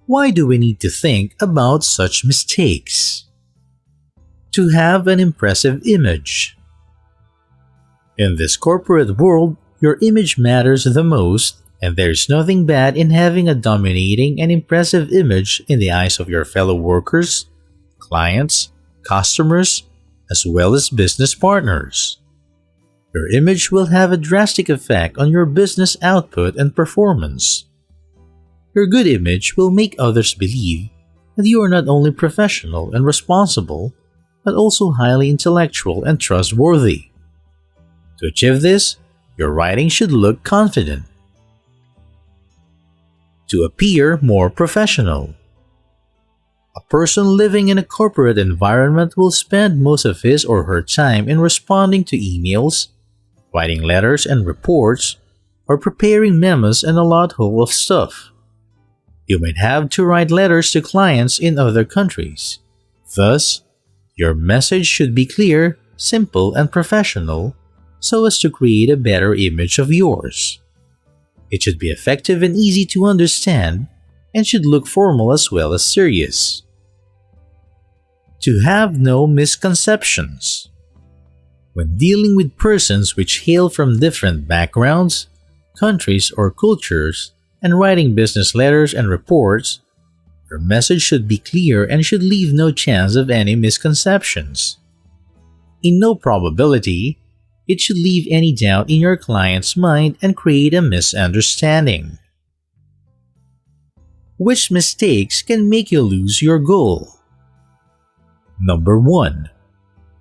Why do we need to think about such mistakes? To have an impressive image. In this corporate world, your image matters the most, and there's nothing bad in having a dominating and impressive image in the eyes of your fellow workers, clients, customers, as well as business partners. Your image will have a drastic effect on your business output and performance. Your good image will make others believe that you are not only professional and responsible, but also highly intellectual and trustworthy. To achieve this, your writing should look confident. To appear more professional. A person living in a corporate environment will spend most of his or her time in responding to emails, writing letters and reports, or preparing memos and a lot whole of stuff. You might have to write letters to clients in other countries. Thus, your message should be clear, simple, and professional so as to create a better image of yours. It should be effective and easy to understand and should look formal as well as serious. To have no misconceptions. When dealing with persons which hail from different backgrounds, countries, or cultures, and writing business letters and reports, your message should be clear and should leave no chance of any misconceptions. In no probability, it should leave any doubt in your client's mind and create a misunderstanding. Which mistakes can make you lose your goal? Number 1.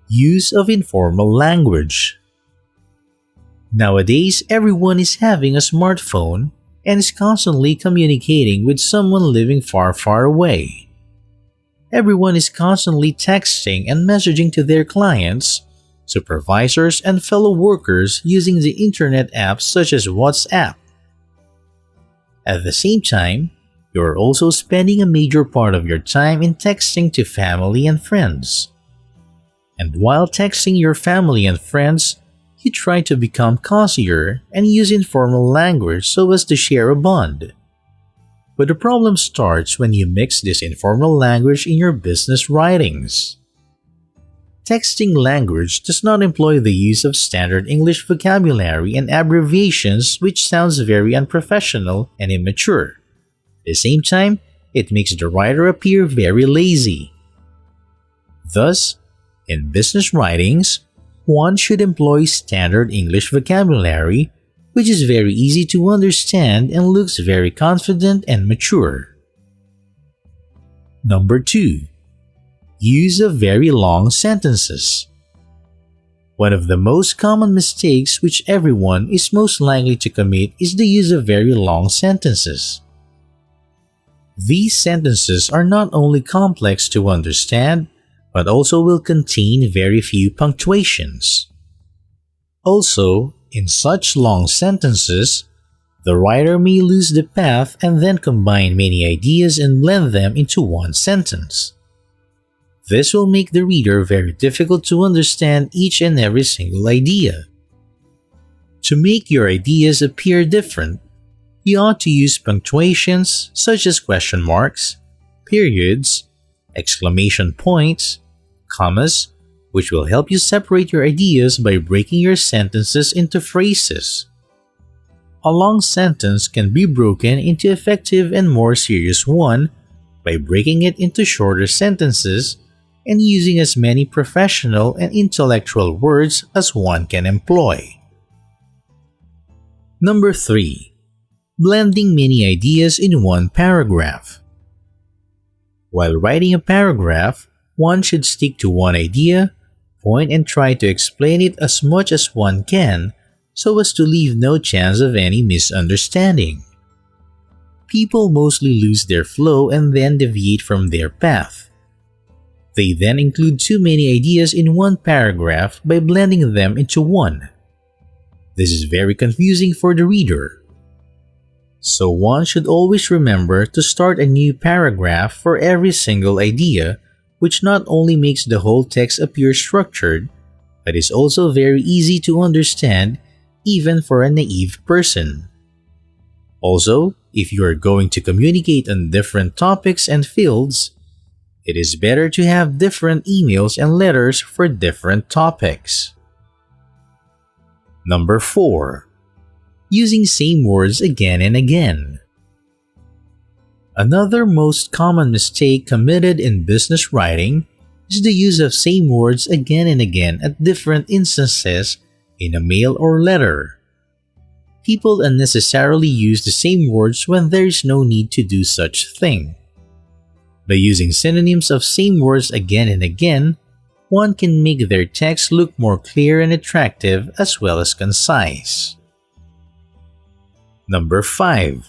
Use of informal language. Nowadays, everyone is having a smartphone and is constantly communicating with someone living far, far away. Everyone is constantly texting and messaging to their clients, supervisors, and fellow workers using the internet apps such as WhatsApp. At the same time, you are also spending a major part of your time in texting to family and friends. And while texting your family and friends, you try to become cozier and use informal language so as to share a bond. But the problem starts when you mix this informal language in your business writings. Texting language does not employ the use of standard English vocabulary and abbreviations, which sounds very unprofessional and immature. At the same time, it makes the writer appear very lazy. Thus, in business writings, one should employ standard English vocabulary, which is very easy to understand and looks very confident and mature. Number 2. Use of very long sentences. One of the most common mistakes which everyone is most likely to commit is the use of very long sentences. These sentences are not only complex to understand, but also will contain very few punctuations. Also, in such long sentences, the writer may lose the path and then combine many ideas and blend them into one sentence. This will make the reader very difficult to understand each and every single idea. To make your ideas appear different, you ought to use punctuations such as question marks, periods, exclamation points, commas, which will help you separate your ideas by breaking your sentences into phrases. A long sentence can be broken into effective and more serious one by breaking it into shorter sentences and using as many professional and intellectual words as one can employ. Number 3. Blending many ideas in one paragraph. While writing a paragraph, one should stick to one idea, point and try to explain it as much as one can so as to leave no chance of any misunderstanding. People mostly lose their flow and then deviate from their path. They then include too many ideas in one paragraph by blending them into one. This is very confusing for the reader. So one should always remember to start a new paragraph for every single idea, which not only makes the whole text appear structured, but is also very easy to understand even for a naive person. Also, if you are going to communicate on different topics and fields, it is better to have different emails and letters for different topics. Number 4. Using same words again and again. Another most common mistake committed in business writing is the use of same words again and again at different instances in a mail or letter. People unnecessarily use the same words when there is no need to do such thing. By using synonyms of same words again and again, one can make their text look more clear and attractive as well as concise. Number 5.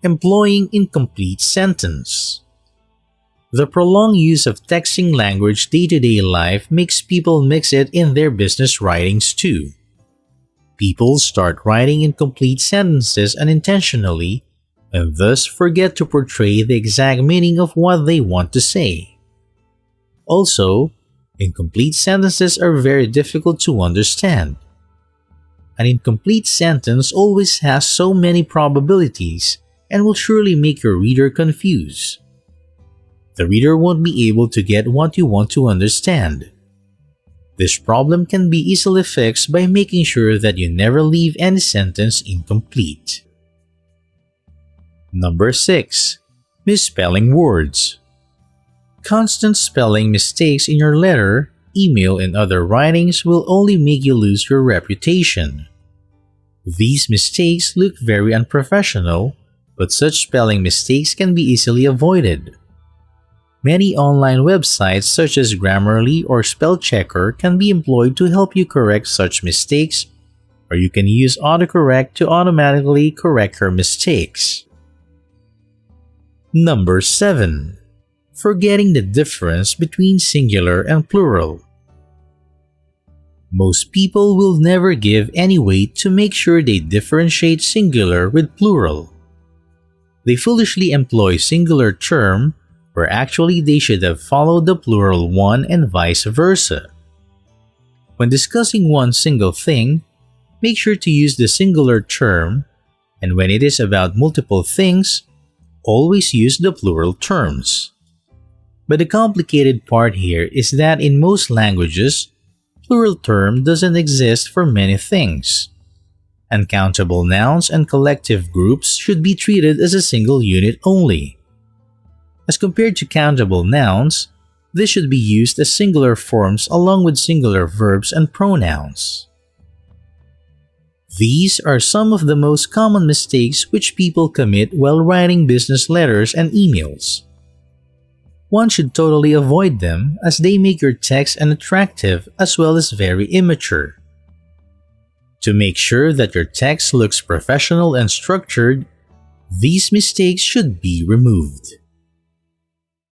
Employing incomplete sentence. The prolonged use of texting language day-to-day life makes people mix it in their business writings too. People start writing incomplete sentences unintentionally and thus forget to portray the exact meaning of what they want to say. Also, incomplete sentences are very difficult to understand. An incomplete sentence always has so many probabilities and will surely make your reader confused. The reader won't be able to get what you want to understand. This problem can be easily fixed by making sure that you never leave any sentence incomplete. Number 6. Misspelling words. Constant spelling mistakes in your letter, email, and other writings will only make you lose your reputation. These mistakes look very unprofessional, but such spelling mistakes can be easily avoided. Many online websites such as Grammarly or Spellchecker can be employed to help you correct such mistakes, or you can use autocorrect to automatically correct your mistakes. Number 7. Forgetting the difference between singular and plural. Most people will never give any weight to make sure they differentiate singular with plural. They foolishly employ singular term where actually they should have followed the plural one and vice versa. When discussing one single thing, make sure to use the singular term, and when it is about multiple things, always use the plural terms. But the complicated part here is that in most languages, plural term doesn't exist for many things. Uncountable nouns and collective groups should be treated as a single unit only. As compared to countable nouns, this should be used as singular forms along with singular verbs and pronouns. These are some of the most common mistakes which people commit while writing business letters and emails. One should totally avoid them as they make your text unattractive as well as very immature. To make sure that your text looks professional and structured, these mistakes should be removed.